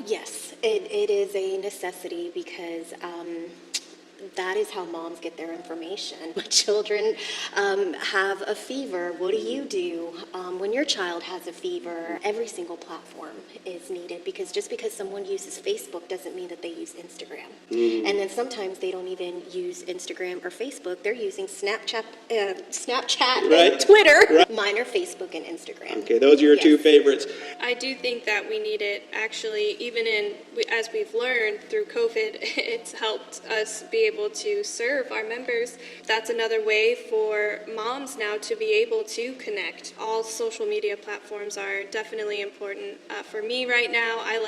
Yes, it is a necessity because that is how moms get their information. When children have a fever, what do? When your child has a fever, every single platform is needed, because just because someone uses Facebook doesn't mean that they use Instagram. And then sometimes they don't even use Instagram or Facebook. They're using Snapchat Right. and Twitter. Right. Mine are Facebook and Instagram. Okay, those are your two favorites. I do think that we need it, actually, as we've learned through COVID, it's helped us be able to serve our members. That's another way for moms now to be able to connect. All social media platforms are definitely important. For me right now, I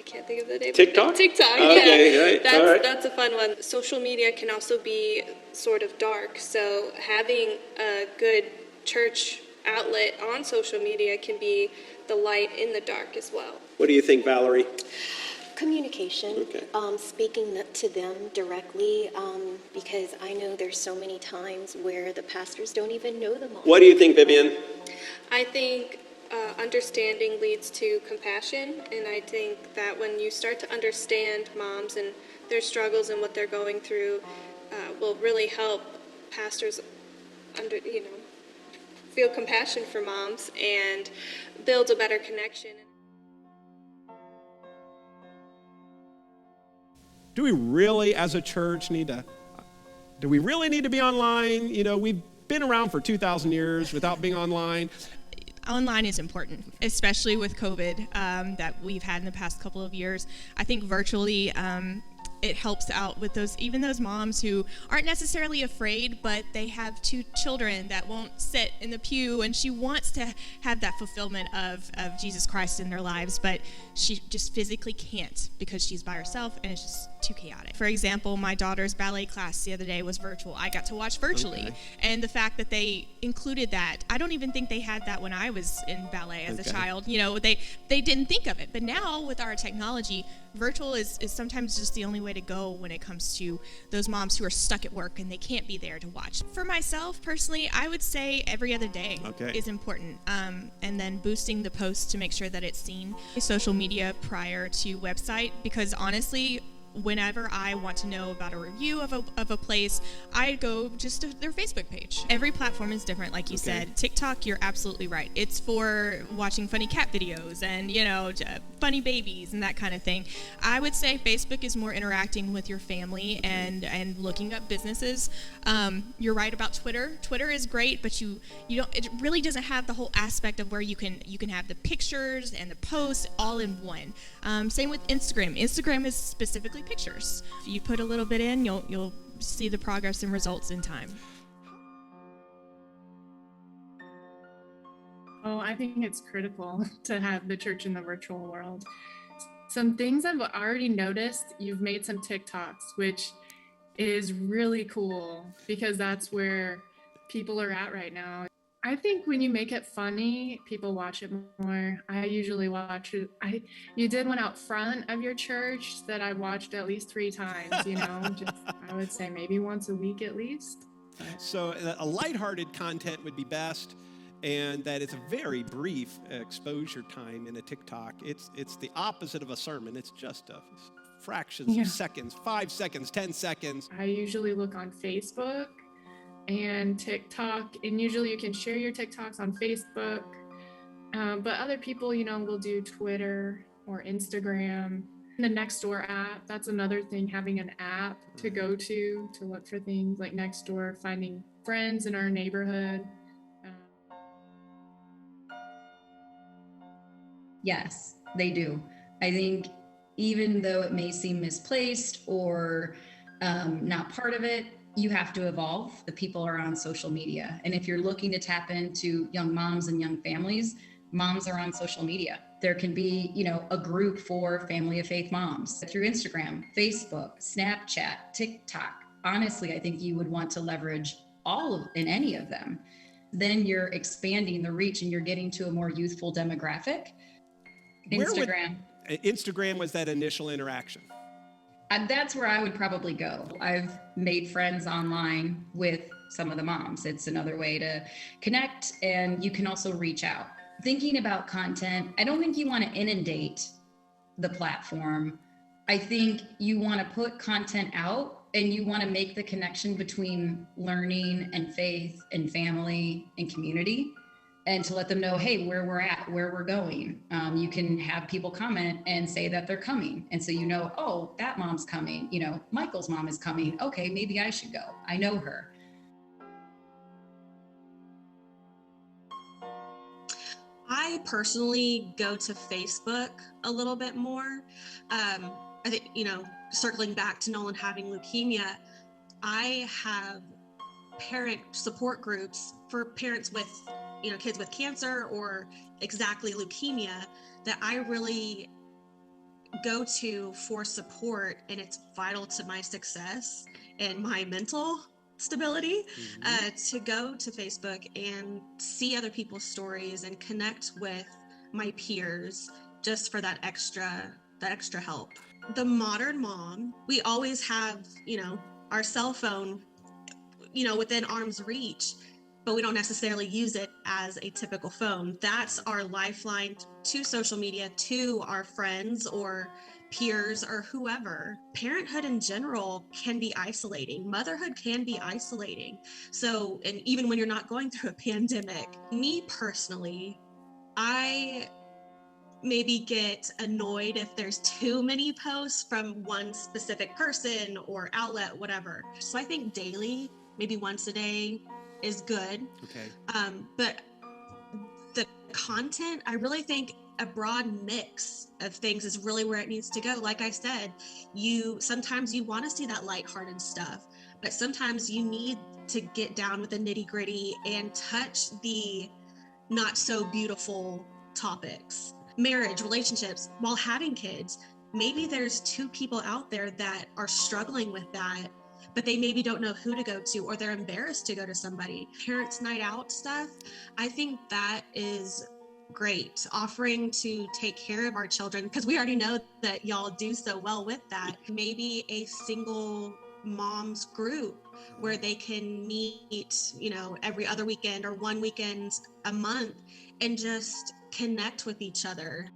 can't think of the name. TikTok? TikTok, okay, yeah. Right. That's a fun one. Social media can also be sort of dark, so having a good church outlet on social media can be the light in the dark as well. What do you think, Valerie? Communication, Okay. Speaking to them directly, because I know there's so many times where the pastors don't even know them all. What do you think, Vivian? I think understanding leads to compassion, and I think that when you start to understand moms and their struggles and what they're going through, will really help pastors feel compassion for moms and build a better connection. Do we really, as a church, need to be online? You know, we've been around for 2,000 years without being online. Online is important, especially with COVID that we've had in the past couple of years. I think virtually it helps out with those moms who aren't necessarily afraid, but they have two children that won't sit in the pew, and she wants to have that fulfillment of Jesus Christ in their lives, but she just physically can't because she's by herself and it's just too chaotic. For example, my daughter's ballet class the other day was virtual. I got to watch virtually. Okay. And the fact that they included that, I don't even think they had that when I was in ballet as a child. You know, they didn't think of it. But now with our technology, virtual is sometimes just the only way to go when it comes to those moms who are stuck at work and they can't be there to watch. For myself, personally, I would say every other day is important. And then boosting the post to make sure that it's seen. Social media prior to website, because honestly, whenever I want to know about a review of a place, I go just to their Facebook page. Every platform is different, like you said. TikTok, you're absolutely right. It's for watching funny cat videos and, funny babies and that kind of thing. I would say Facebook is more interacting with your family and looking up businesses. You're right about Twitter. Twitter is great, but you don't. It really doesn't have the whole aspect of where you can have the pictures and the posts all in one. Same with Instagram. Instagram is specifically pictures. If you put a little bit in, you'll see the progress and results in time. Oh, I think it's critical to have the church in the virtual world. Some things I've already noticed, you've made some TikToks, which is really cool because that's where people are at right now. I think when you make it funny, people watch it more. I usually watch it. You did one out front of your church that I watched at least 3 times, I would say maybe once a week at least. So a lighthearted content would be best, and that it's a very brief exposure time in a TikTok. It's the opposite of a sermon. It's just fractions of seconds, 5 seconds, 10 seconds. I usually look on Facebook and TikTok, and usually you can share your TikToks on Facebook, but other people, will do Twitter or Instagram. The Nextdoor app, that's another thing, having an app to go to look for things like Nextdoor, finding friends in our neighborhood. Yes, they do. I think even though it may seem misplaced or not part of it, you have to evolve. The people are on social media. And if you're looking to tap into young moms and young families, moms are on social media. There can be, a group for family of faith moms through Instagram, Facebook, Snapchat, TikTok. Honestly, I think you would want to leverage any of them. Then you're expanding the reach and you're getting to a more youthful demographic. Instagram was that initial interaction. That's where I would probably go. I've made friends online with some of the moms. It's another way to connect, and you can also reach out. thinking about content, I don't think you want to inundate the platform. I think you want to put content out and you want to make the connection between learning and faith and family and community, and to let them know, hey, where we're at, where we're going. You can have people comment and say that they're coming. And so, oh, that mom's coming, Michael's mom is coming. Okay, maybe I should go. I know her. I personally go to Facebook a little bit more. I think, circling back to Nolan having leukemia, I have parent support groups for parents with, kids with cancer or exactly leukemia that I really go to for support, and it's vital to my success and my mental stability to go to Facebook and see other people's stories and connect with my peers just for that extra help. The modern mom, we always have, our cell phone, within arm's reach, but we don't necessarily use it as a typical phone. That's our lifeline to social media, to our friends or peers or whoever. Parenthood in general can be isolating. Motherhood can be isolating. So, and even when you're not going through a pandemic, me personally, I maybe get annoyed if there's too many posts from one specific person or outlet, whatever. So I think daily, maybe once a day is good. Okay. But the content, I really think a broad mix of things is really where it needs to go. Like I said, sometimes you want to see that lighthearted stuff, but sometimes you need to get down with the nitty-gritty and touch the not so beautiful topics. Marriage, relationships, while having kids, maybe there's two people out there that are struggling with that, but they maybe don't know who to go to, or they're embarrassed to go to somebody. Parents' night out stuff, I think that is great. Offering to take care of our children, because we already know that y'all do so well with that. Maybe a single moms group where they can meet, every other weekend or one weekend a month and just connect with each other.